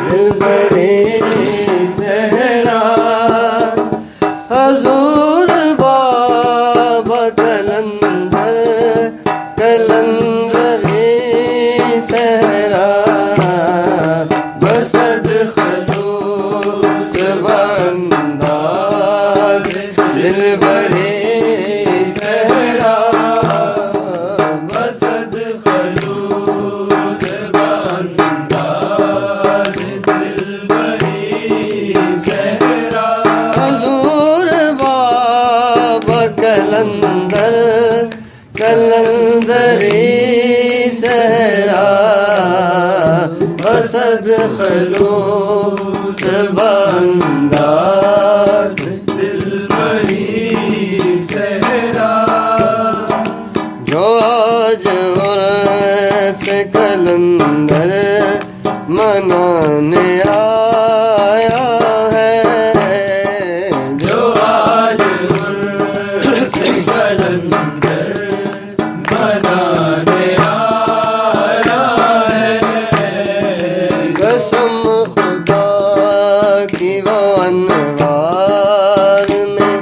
दिलबरे सहरा हजूर बाबा कलंदर कलंदरे सहरा बसद खलूस बंदाज दिलबरे सहरा बसद खलूस बंदाज दिलबरी सहरा हजूर बाबा कलंदर कलंदरी सहरा बसद खलूस बंदाज दिलबरी सहरा जो आज उर्स कलंदर मनाने आया है जो आज उर्स कलंदर मनाने आया है कसम खुदा की वो अनवार में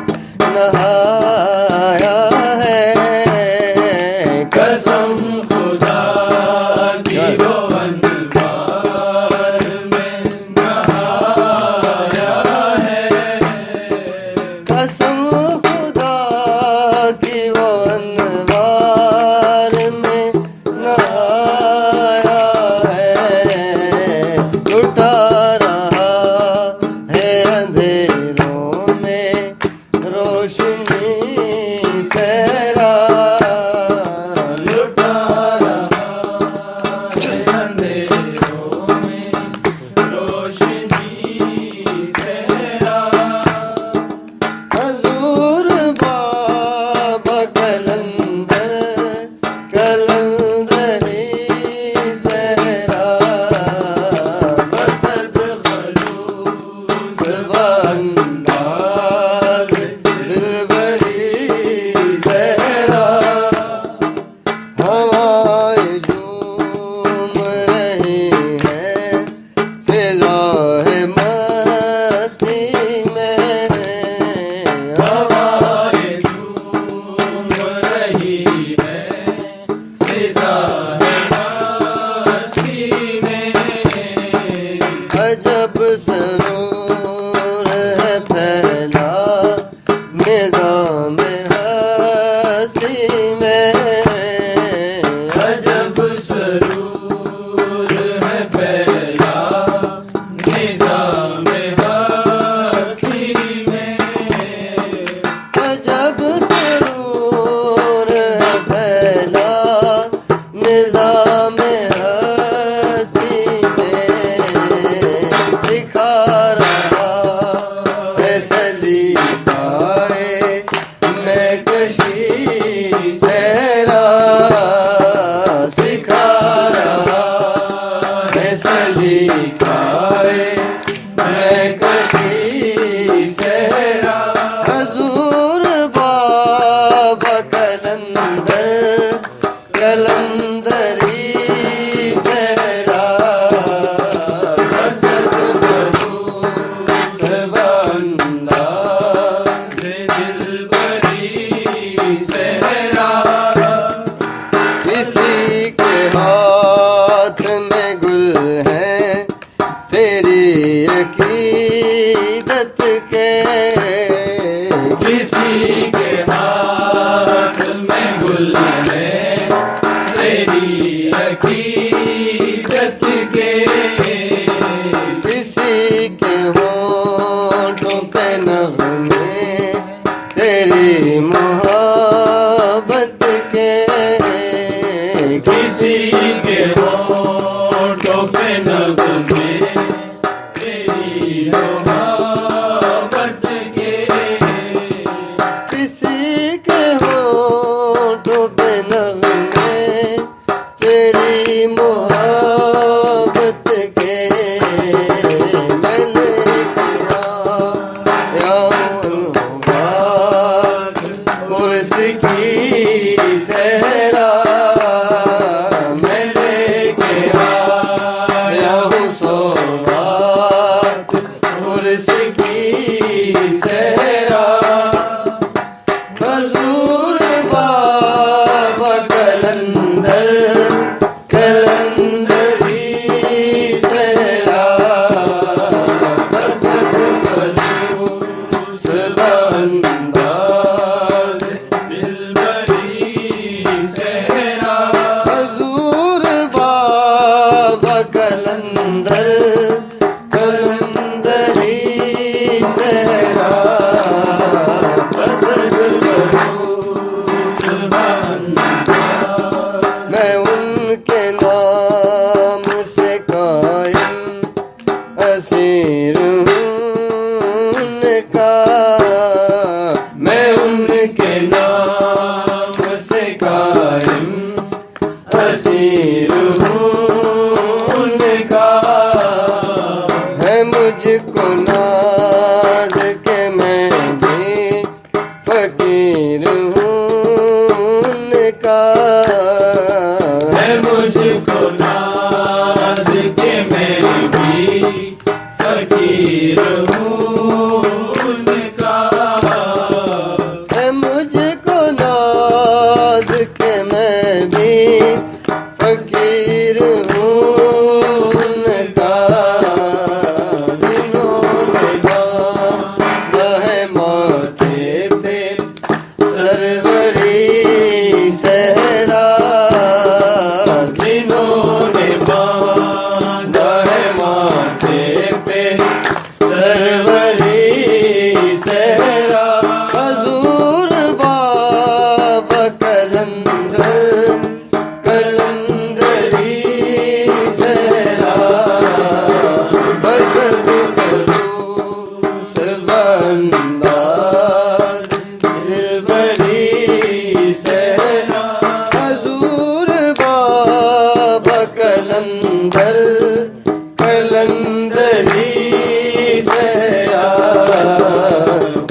नहाया है कसम खुदा की वो अनवार में नहाया है कसम खुदा की वो अनवार में नहाया है लुटा रहा है अंधेरों में रोशनी सहरा लुटा रहा है अंधेरों में रोशनी सहरा हजूर बाबा कलंदर कलंदरी सहरा बसद खलूस बंदाज दिलबरी सहरा हवाएं झूम रही हैं फिजा है मस्ती में हवाएं झूम रही है फिजा है मस्ती में अजब सरूर है फैला निज़ाम हस्ती में अजब सरूर है पहला निज़ाम हस्ती में अजब सरूर है फैला निज़ाम हस्ती में सिखा रहा है सलीकाए मैं कशी सहरा सिखा रहा है सलीकाए मैं कशी सहरा हजूर बाबा कलंदर कलंदरी सहरा बसद खलूस बंदाज दिलबरी सहरा किसी के हाथ में गुल है तेरी अकीदत के किसी के हाथ में गुल है तेरी अकीदत के किसी के होठों पे नगमे तेरी मोहब्बत के किसी के होठों पे नगमे तेरी कलंदरी सहरा बसत खलूस बंदा। मैं उनके नाम से कायम असीर हूँ उनका। मैं उनके नाम से कायम असीर हूँ उनका। है मुझको नाज के मैं भी फकीर हूँ उनका। है मुझको नाज के मैं भी फकीर हूँ उनका। है मुझको नाज के मैं भी फकीर हूँ उनका। जिन्होंने बांधा है माथे पे सरवरी सहरा। जिन्होंने बांधा है माथे पे सरवरी सहरा। हजूर बाबा कलंदर कलंदरी सहरा बसत खलूस बंदा। दिलबरी सहरा हजूर बाबा कलंदर कलंदरी सहरा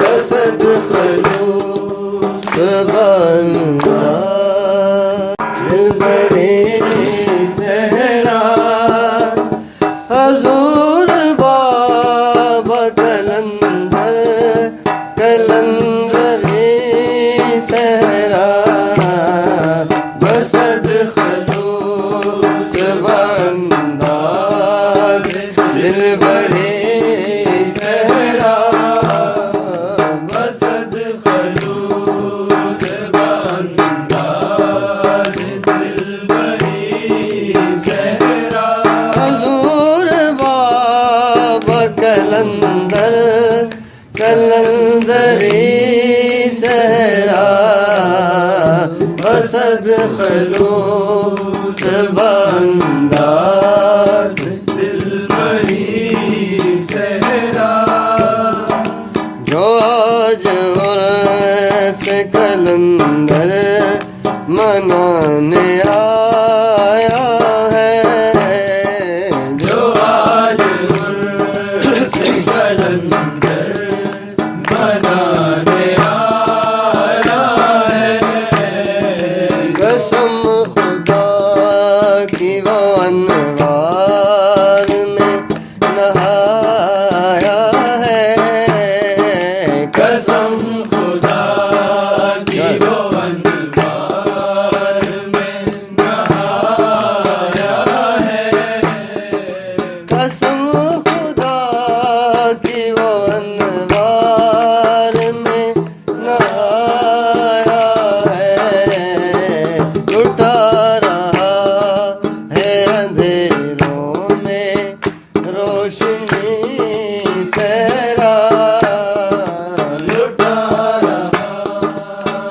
बसत खलूस बंदा। दिलबरी सहरा हजूर बाबा कलंदर कलंदरी सहरा बसत खलूस बंदा। दिलबरी सहरा बसत खलूस बंदा। दिलबरी सहरा हजूर बाबा कलंदर कलंदरी सहरा बसत खलूस बंदा। दिलबरी सहरा जो आज उर्स कलंदर मनाने आया है। जो आज उर्स कलंदर मनाने आया है। कसम खुदा की वो अनवार में नहाया है। कसम खुदा की वो अनवार में नहाया है। कसम खुदा की वो अनवार में नहाया है। लुटा रहा है अंधेरों में रोशनी सहरा। लुटा रहा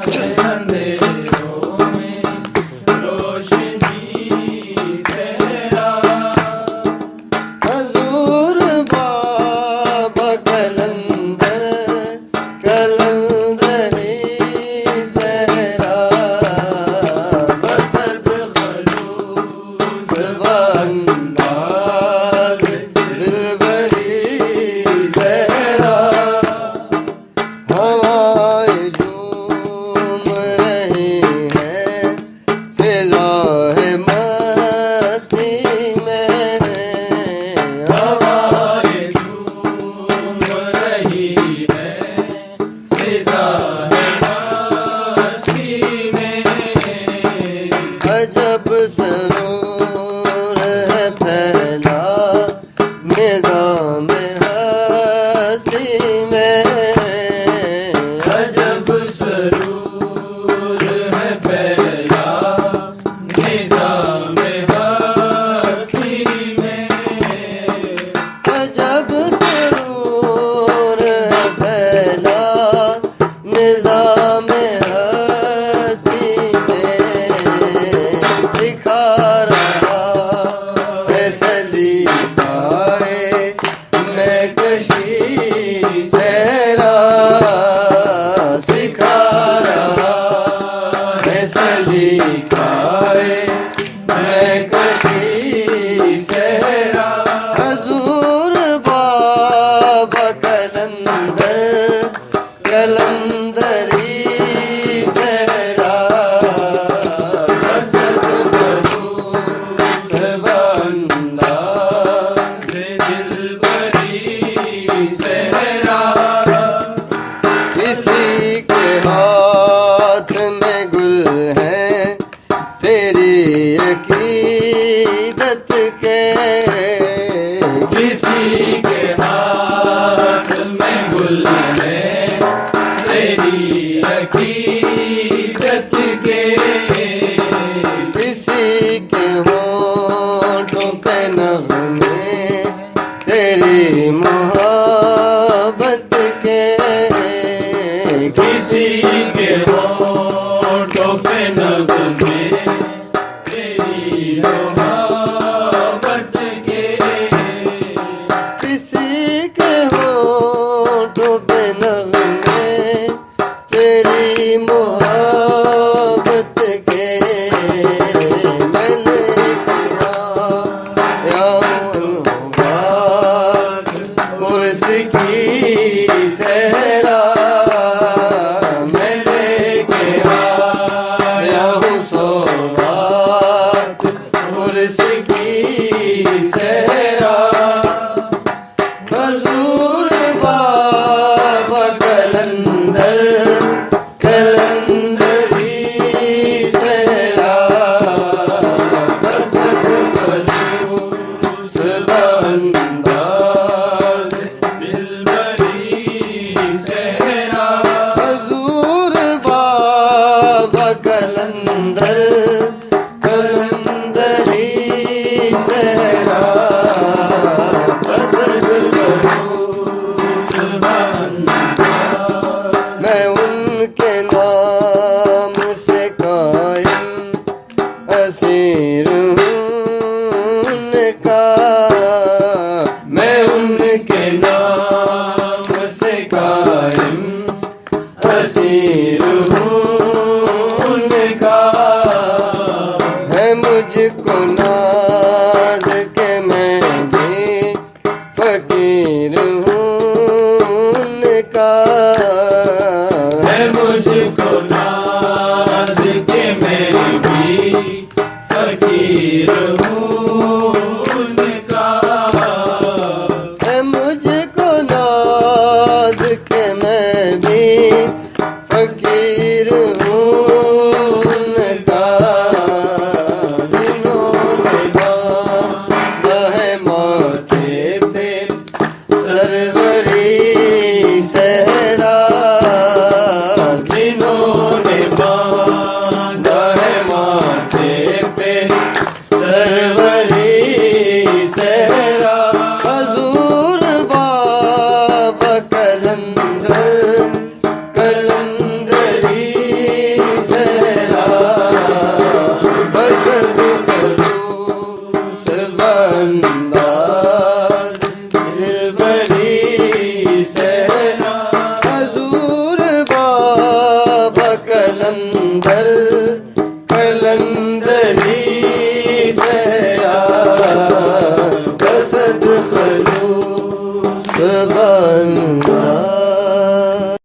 है अंधेरों में रोशनी सहरा। हजूर बाबा कलंदर कलंदरी सहरा बसत खलूस बंदा। दिलबरी सहरा हवाएं झूम रही हैं फिजा है मस्ती में। हवाएं झूम रही है फिजा है मस्ती में। अजब सरूर है फैला निज़ाम हस्ती में। अजब सरूर है पहला निजाम हस्ती में। किसी के हाथ में गुल है तेरी अकीदत के, किसी के होठों पे नगमे तेरी मोहब्बत के, किसी के होठों पे नगमे तेरी मोहब्बत के, किसी के होठों पे नगमे तेरी मोहब्बत के, मैंने किया या अल्लाह उर्स की सहरा, मैंने किया या सौगात उर्स की सहरा, हजूर बाबा कलंदर कलंदरी सहरा, कसद फलूस अंदाज दिलबरी सहरा, हजूर बाबा कलंदर कलंदरी सहरा, कसद फलूस मैं उनके नाम से कायम असीर हूँ उनका, मैं उनके नाम से कायम असीर हूँ उनका, है मुझको नाज के मैं भी फकीर हूँ उनका, है मुझको नाज के मैं भी फकीर हूँ उनका, है मुझको नाज के मैं भी फकीर हूँ उनका, जिन्होंने बांधा है माथे पे सरवरी सहरा, जिन्होंने बांधा है माथे पे सरवरी सहरा, हजूर बाबा कलंदर कलंदरी सहरा, बसत फलूस अंदाज दिलबरी सहरा, हजूर बाबा कलंदर